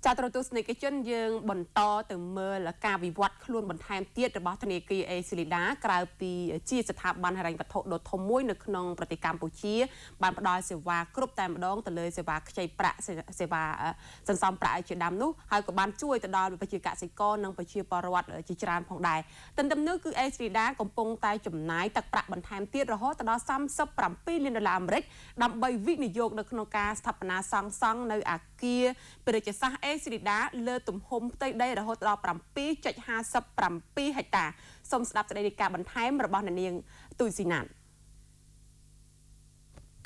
ចាត់ទស្សនិកជនយើងបន្តទៅមើលការវិវត្តខ្លួនបន្ថែមទៀតរបស់ធនាគារអេស៊ីលីដាក្រៅពីជាស្ថាប័នហិរញ្ញវត្ថុដ៏ធំមួយនៅក្នុងប្រទេសកម្ពុជាបានផ្ដល់សេវាគ្រប់តែម្ដងទៅលើសេវាខ្ចីប្រាក់សេវាសន្សំប្រាក់ជាដើមនោះហើយក៏បានជួយទៅដល់ប្រជាកសិករនិងប្រជាពលរដ្ឋជាច្រើនផងដែរទន្ទឹមនោះគឺអេស៊ីលីដាកំពុងតែចំណាយទឹកប្រាក់បន្ថែមទៀតរហូតដល់$37 លានដើម្បីវិនិយោគនៅក្នុងការស្ថាបនាសាងសង់នៅអគារព្រះរាជសាសន៍អេស៊ីលីដាលើទំហំផ្ទៃដីរហូតដល់7.57 ហិកតាសូមស្ដាប់សេចក្តីរាយការណ៍បន្ថែមរបស់អ្នកនាងទូចស៊ីណាត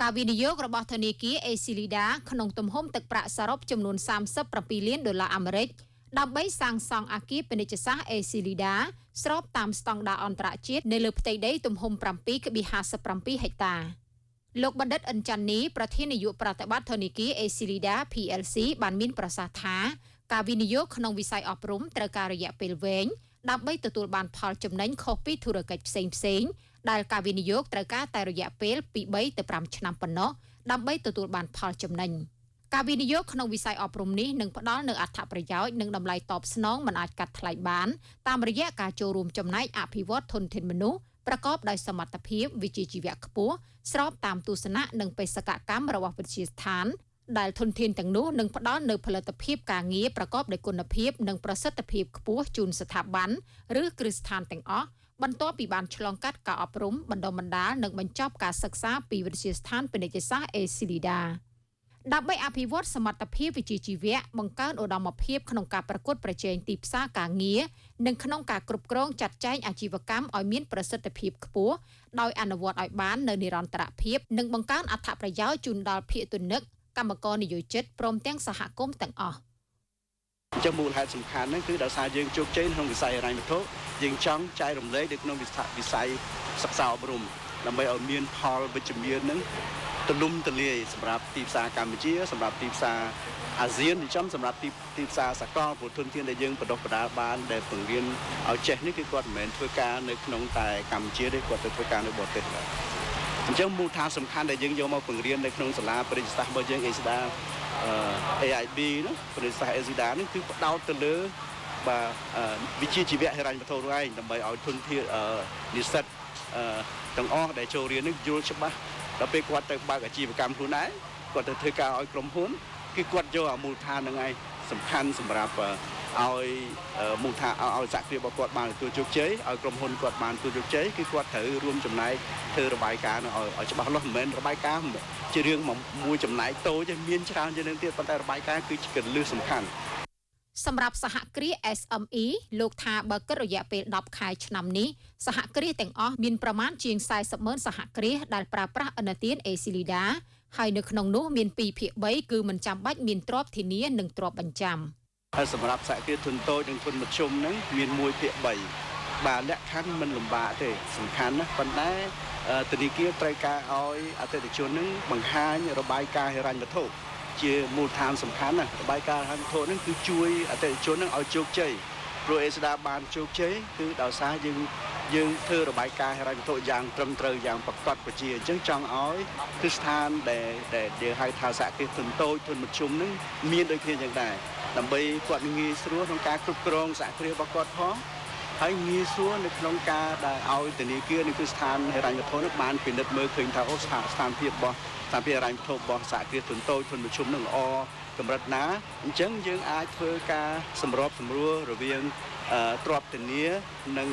ការវិនិយោគរបស់ធនាគារអេស៊ីលីដាក្នុងទំហំទឹកប្រាក់សរុបចំនួន$37 លានដើម្បីសាងសង់អគារពាណិជ្ជសាស្ត្រអេស៊ីលីដាស្របតាមស្តង់ដារអន្តរជាតិនៅលើផ្ទៃដីទំហំ7.57 ហិកតាលោកបណ្ឌិតអិនចាន់នីប្រធាននាយកប្រតិបត្តិធនាគារអេស៊ីលីដា PLC បានមានប្រសាសន៍ថាការវិនិយោគក្នុងវិស័យអប់រំត្រូវការរយៈពេលវែងដើម្បីទទួលបានផលចំណេញខុសពីធុរកិច្ចផ្សេងៗដែលការវិនិយោគត្រូវការតែរយៈពេលពី3ទៅ5ឆ្នាំប៉ុណ្ណោះដើម្បីទទួលបានផលចំណេញការវិនិយោគក្នុងវិស័យអប់រំនេះនឹងផ្ដល់នូវអត្ថប្រយោជន៍និងតម្លៃតបស្នងមិនអាចកាត់ថ្លៃបានតាមរយៈការចូលរួមចំណែកអភិវឌ្ឍធនធានមនុស្សប្រកបដោយសមត្ថភាពវិជ្ជាជីវៈខ្ពស់ស្របតាមទស្សនៈនិងបេសកកម្មរបស់វិទ្យាស្ថានដែលធនធានទាំងនោះនឹងផ្ដល់នូវផលិតភាពការងារប្រកបដោយគុណភាពនិងប្រសិទ្ធភាពខ្ពស់ជូនស្ថាប័នឬគ្រឹះស្ថានទាំងអស់បន្ទាប់ពីបានឆ្លងកាត់ការអប់រំបណ្ដុះបណ្ដាលនិងបញ្ចប់ការសិក្សាពីវិទ្យាស្ថានពាណិជ្ជសាស្ត្រអេស៊ីលីដាដើម្បីអភិវឌ្ឍសមត្ថភាពវិជ្ជាជីវៈបង្កើនឧត្តមភាពក្នុងការប្រកួតប្រជែងទីផ្សារការងារនិងក្នុងការគ្រប់គ្រងចាត់ចែងអាជីវកម្មឲ្យមានប្រសិទ្ធភាពខ្ពស់ដោយអនុវត្តឲ្យបាននៅនិរន្តរភាពនិងបង្កើនអត្ថប្រយោជន៍ជូនដល់ភាគទុនិកកម្មករនិយោជិតព្រមទាំងសហគមន៍ទាំងអស់អញ្ចឹងមូលហេតុសំខាន់ហ្នឹងគឺដោយសារយើងជោគជ័យក្នុងវិស័យហិរញ្ញវត្ថុយើងចង់ចែករំលែកនៅក្នុងវិស័យសិក្សាអប់រំដើម្បីឲ្យមានផលវិជ្ជមានហ្នឹងទូលំទូលាយសម្រាប់ទីផ្សារកម្ពុជាសម្រាប់ទីផ្សារអាស៊ានសម្រាប់ទីផ្សារសកលពលធនធានដែលយើងបណ្ដុះបណ្ដាលបានដែលបង្រៀនឲ្យចេះនេះគឺគាត់មិនមែនធ្វើការនៅក្នុងតែកម្ពុជាទេគាត់ទៅធ្វើការនៅបរទេសដែរអញ្ចឹងមូលដ្ឋានសំខាន់ដែលយើងយកមកបង្រៀននៅក្នុងសាលាបរិញ្ញាសាស្ត្ររបស់យើងAIB នោះបរិញ្ញាសាស្ត្រ ASIDA នេះគឺផ្ដោតទៅលើវិជ្ជាជីវៈហិរញ្ញវត្ថុនោះឯងដើម្បីឲ្យធនធាននិស្សិតទាំងអស់ដែលចូលរៀននេះយល់ច្បាស់ដល់ពេលគាត់ទៅបើកអាជីវកម្មខ្លួនឯងគាត់ទៅធ្វើការឲ្យក្រុមហ៊ុនគឺគាត់យកអាមូលដ្ឋានហ្នឹងឯងសំខាន់សម្រាប់ឲ្យមូលដ្ឋានឲ្យសហគ្រាសរបស់គាត់បានទទួលជោគជ័យឲ្យក្រុមហ៊ុនគាត់បានទទួលជោគជ័យគឺគាត់ត្រូវរួមចំណែកធ្វើរបាយការណ៍ឲ្យច្បាស់លាស់មិនមែនរបាយការណ៍ជារឿងមួយចំណែកតូចទេមានច្រើនជាងនេះទៀតប៉ុន្តែរបាយការណ៍គឺជាគន្លឹះសំខាន់សម្រាប់សហគ្រាស SME លោកថាបើគិតរយៈពេល10ខែឆ្នាំនេះសហគ្រាសទាំងអស់មានប្រមាណជាង40,000សហគ្រាសដែលប្រើប្រាស់ឥណទានអេស៊ីលីដាហើយនៅក្នុងនោះមាន2/3គឺមិនចាំបាច់មានទ្រព្យធានានិងទ្រព្យបញ្ចាំហើយសម្រាប់សហគ្រាសធុនតូចនិងធុនមធ្យមហ្នឹងមាន1/3បាទលក្ខខណ្ឌមិនលំបាកទេសំខាន់ណាស់ប៉ុន្តែធនាគារត្រូវការឲ្យអតិថិជនហ្នឹងបង្ហាញរបាយការណ៍ហិរញ្ញវត្ថុជាមូលដ្ឋានសំខាន់ណាស់របាយការណ៍ហិរញ្ញវត្ថុហ្នឹងគឺជួយអតិថិជនហ្នឹងឲ្យជោគជ័យព្រោះអេស្ដាបានជោគជ័យគឺដោយសារយើងធ្វើរបាយការណ៍ហិរញ្ញវត្ថុយ៉ាងត្រឹមត្រូវយ៉ាងប្រកបប្រជាអញ្ចឹងចង់ឲ្យគ្រឹះស្ថានដែលយើងហៅថាសហគ្រាសធុនតូចធុនមធ្យមហ្នឹងមានដូចគ្នាយ៉ាងដែរដើម្បីគាត់ងាយស្រួលក្នុងការគ្រប់គ្រងសហគ្រាសរបស់គាត់ផងហើយងាយស្រួលនៅក្នុងការដែលឲ្យធនាគារនិងគ្រឹះស្ថានហិរញ្ញវត្ថុនេះបានពិនិត្យមើលឃើញថាស្ថានភាពរបស់ហិរញ្ញវត្ថុរបស់សហគ្រាសធុនតូចធុនមធ្យមនឹងល្អកម្រិតណាអញ្ចឹងយើងអាចធ្វើការសម្របសម្រួលរវាងទ្រព្យធានានិង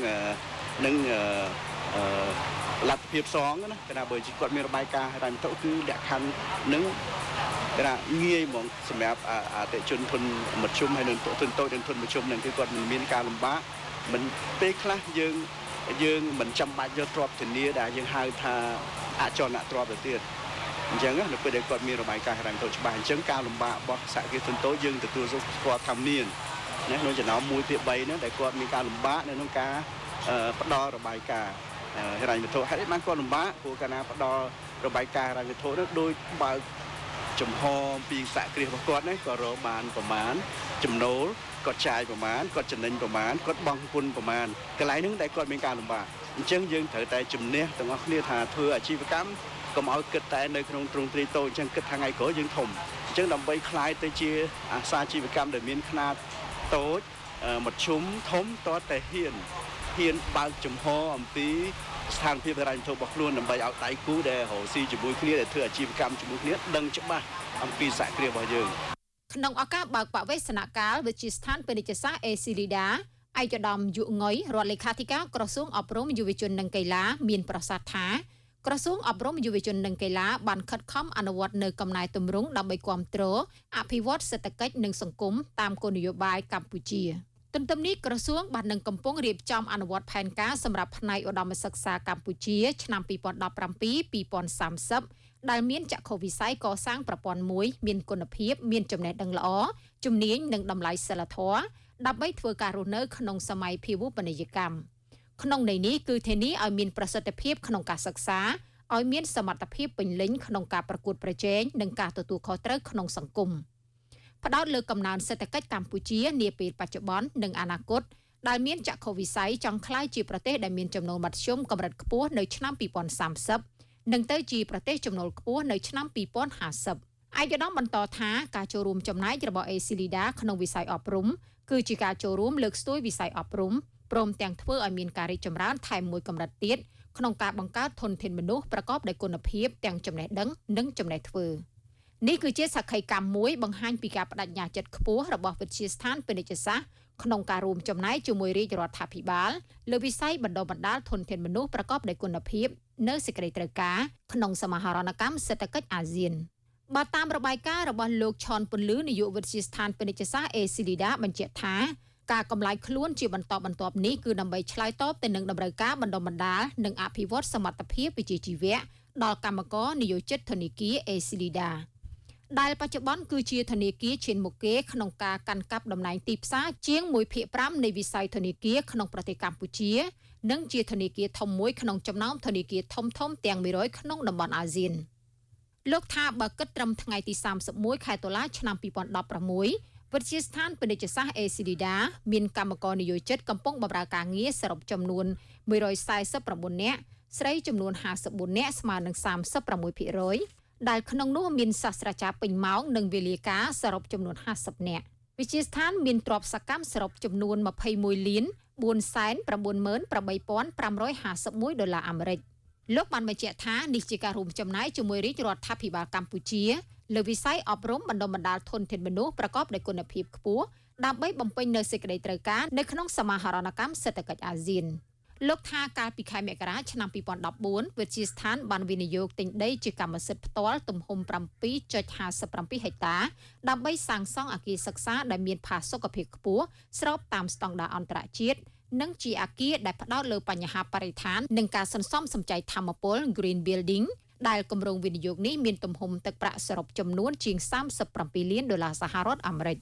លទ្ធភាពសងណាគណៈបើគាត់មានរបាយការណ៍ហិរញ្ញវត្ថុគឺលក្ខខណ្ឌនឹងគេថាងាយហ្មងសម្រាប់អតិថិជនធុនមធ្យមហើយនឹងធុនតូចនិងធុនមធ្យមនឹងគឺគាត់មិនមានការលំបាកមិនពេលខ្លះយើងមិនចាំបាច់យកទ្រព្យធានាដែលយើងហៅថាអចលនទ្រព្យទៅទៀតអញ្ចឹងនៅពេលដែលគាត់មានរបាយការណ៍ហិរញ្ញវត្ថុច្បាស់អញ្ចឹងការលំបាករបស់សហគ្រាសធុនតូចយើងទទួលស្គាល់ថាមានណាក្នុងចំណោម1/3ហ្នឹងដែលគាត់មានការលំបាកនៅក្នុងការផ្ដល់របាយការណ៍ហិរញ្ញវត្ថុហេតុអីបានគាត់លំបាកព្រោះកាលណាផ្ដល់របាយការណ៍ហិរញ្ញវត្ថុនោះដូចបើកចំហពីសហគ្រាសរបស់គាត់ហ្នឹងគាត់រកបានប្រមាណចំណូលគាត់ចាយប្រមាណគាត់ចំណេញប្រមាណគាត់បង់ពន្ធប្រមាណកន្លែងហ្នឹងដែលគាត់មានការលំបាកអញ្ចឹងយើងត្រូវតែជំនះទាំងអស់គ្នាថាធ្វើអាជីវកម្មកុំឲ្យគិតតែនៅក្នុងទ្រង់ទ្រាយតូចអញ្ចឹងគិតថាថ្ងៃក្រោយយើងធំអ ចឹងដើម្បីคล้ายទៅជាអាសាជីវកម្មដែលមានខ្នាតតូចមធ្យមធំតតែហ៊ានបើកចំហអំពីស្ថានភាពហិរញ្ញវត្ថុរបស់ខ្លួនដើម្បីឲ្យដៃគូដែលរកស៊ីជាមួយគ្នាដែលធ្វើអាជីវកម្មជាមួយគ្នាដឹងច្បាស់អំពីសហគ្រាសរបស់យើងក្នុងឱកាសបើកបវេសនកាលវិទ្យាស្ថានពាណិជ្ជសាស្ត្រអេស៊ីលីដាឯកឧត្តមយុងុយរដ្ឋលេខាធិការក្រសួងអប់រំយុវជននិងកីឡាមានប្រសាសន៍ថាក្រសួងអប់រំយុវជននិងកីឡាបានខិតខំអនុវត្តនៅកំណែទម្រង់ដើម្បីគាំទ្រអភិវឌ្ឍសេដ្ឋកិច្ចនិងសង្គមតាមគោលនយោបាយកម្ពុជាទន្ទឹមនេះក្រសួងបាននឹងកំពុងរៀបចំអនុវត្តផែនការសម្រាប់ផ្នែកឧត្តមសិក្សាកម្ពុជាឆ្នាំ2017-2030ដែលមានចក្ខុវិស័យកសាងប្រព័ន្ធមួយមានគុណភាពមានចំណេះដឹងល្អជំនាញនិងតម្លៃសីលធម៌ដើម្បីធ្វើការរស់នៅក្នុងសម័យភាវូបនីយកម្មក្នុងន័យនេះគឺធានាឲ្យមានប្រសិទ្ធភាពក្នុងការសិក្សាឲ្យមានសមត្ថភាពពេញលេញក្នុងការប្រកួតប្រជែងនិងការទទួលខុសត្រូវក្នុងសង្គមផ្ដោតលើកំណើនសេដ្ឋកិច្ចកម្ពុជានាពេលបច្ចុប្បន្ននិងអនាគតដែលមានចក្ខុវិស័យចង់ក្លាយជាប្រទេសដែលមានចំណូលមធ្យមកម្រិតខ្ពស់នៅឆ្នាំ2030និងទៅជាប្រទេសចំណូលខ្ពស់នៅឆ្នាំ2050ឯកឧត្តមបន្តថាការចូលរួមចំណែករបស់អេស៊ីលីដាក្នុងវិស័យអប់រំគឺជាការចូលរួមលើកស្ទួយវិស័យអប់រំព្រមទាំងធ្វើឲ្យមានការរីកចម្រើនថែមមួយកម្រិតទៀតក្នុងការបង្កើតធនធានមនុស្សប្រកបដោយគុណភាពទាំងចំណេះដឹងនិងចំណេះធ្វើនេះគឺជាសក្ខីកម្មមួយបង្ហាញពីការបដិញ្ញាចិត្តខ្ពស់របស់វិទ្យាស្ថានពាណិជ្ជសាស្ត្រក្នុងការរួមចំណែកជាមួយរាជរដ្ឋាភិបាលលើវិស័យបណ្ដុះបណ្ដាលធនធានមនុស្សប្រកបដោយគុណភាពនៅសេចក្តីត្រូវការក្នុងសមាហរណកម្មសេដ្ឋកិច្ចអាស៊ានបើតាមរបាយការណ៍របស់លោកឆនពន្លឺនាយកវិទ្យាស្ថានពាណិជ្ជសាស្ត្រអេស៊ីលីដាបញ្ជាក់ថាការកម្លាយខ្លួនជាបន្តបន្ទាប់នេះគឺដើម្បីឆ្លើយតបទៅនឹងតម្រូវការបណ្ដុះបណ្ដាលនិងអភិវឌ្ឍសមត្ថភាពវិជ្ជាជីវៈដល់កម្មករនិយោជិតធនាគារអេស៊ីលីដាដែលបច្ចុប្បន្នគឺជាធនាគារឈានមុខគេក្នុងការកាន់កាប់តំណែងទីផ្សារជាង 1/5 នៃវិស័យធនាគារក្នុងប្រទេសកម្ពុជានិងជាធនាគារធំមួយក្នុងចំណោមធនាគារធំៗទាំង100ក្នុងតំបន់អាស៊ានលោកថាបើគិតត្រឹមថ្ងៃទី31ខែតុលាឆ្នាំ2016វិទ្យាស្ថានពាណិជ្ជសាស្ត្រអេស៊ីលីដាមានកម្មករនិយោជិតកំពុងបម្រើការងារសរុបចំនួន149នាក់ស្រីចំនួន54នាក់ស្មើនឹង 36% ដែលក្នុងនោះមានសាស្ត្រាចារ្យពេញម៉ោងនិងវេលាការសរុបចំនួន50នាក់វិទ្យាស្ថានមានទ្រព្យសកម្មសរុបចំនួន$21,498,551 ដុល្លារអាមេរិកលោកបានបញ្ជាក់ថានេះជាការរួមចំណែកជាមួយរាជរដ្ឋាភិបាលកម្ពុជាលើវិស័យអប់រំបណ្ដុះបណ្ដាលធនធានមនុស្សប្រកបដោយគុណភាពខ្ពស់ដើម្បីបំពេញនូវសេចក្តីត្រូវការនៅក្នុងសមាហរណកម្មសេដ្ឋកិច្ចអាស៊ានលោកថាកាលពីខែមករាឆ្នាំ2014វិទ្យាស្ថានបានវិនិយោគទិញដីជាកម្មសិទ្ធិផ្ទាល់ទំហំ 7.57 ហិកតាដើម្បីសាងសង់អគារសិក្សាដែលមានផាសុកភាពខ្ពស់ស្របតាមស្តង់ដារអន្តរជាតិនិងជាអគារដែលផ្ដោតលើបញ្ហាបរិស្ថាននិងការសន្សំសំចៃថាមពល Green Building ដែលគម្រោងវិនិយោគនេះមានទំហំទឹកប្រាក់សរុបចំនួនជាង$37 លានសហរដ្ឋអាមេរិក។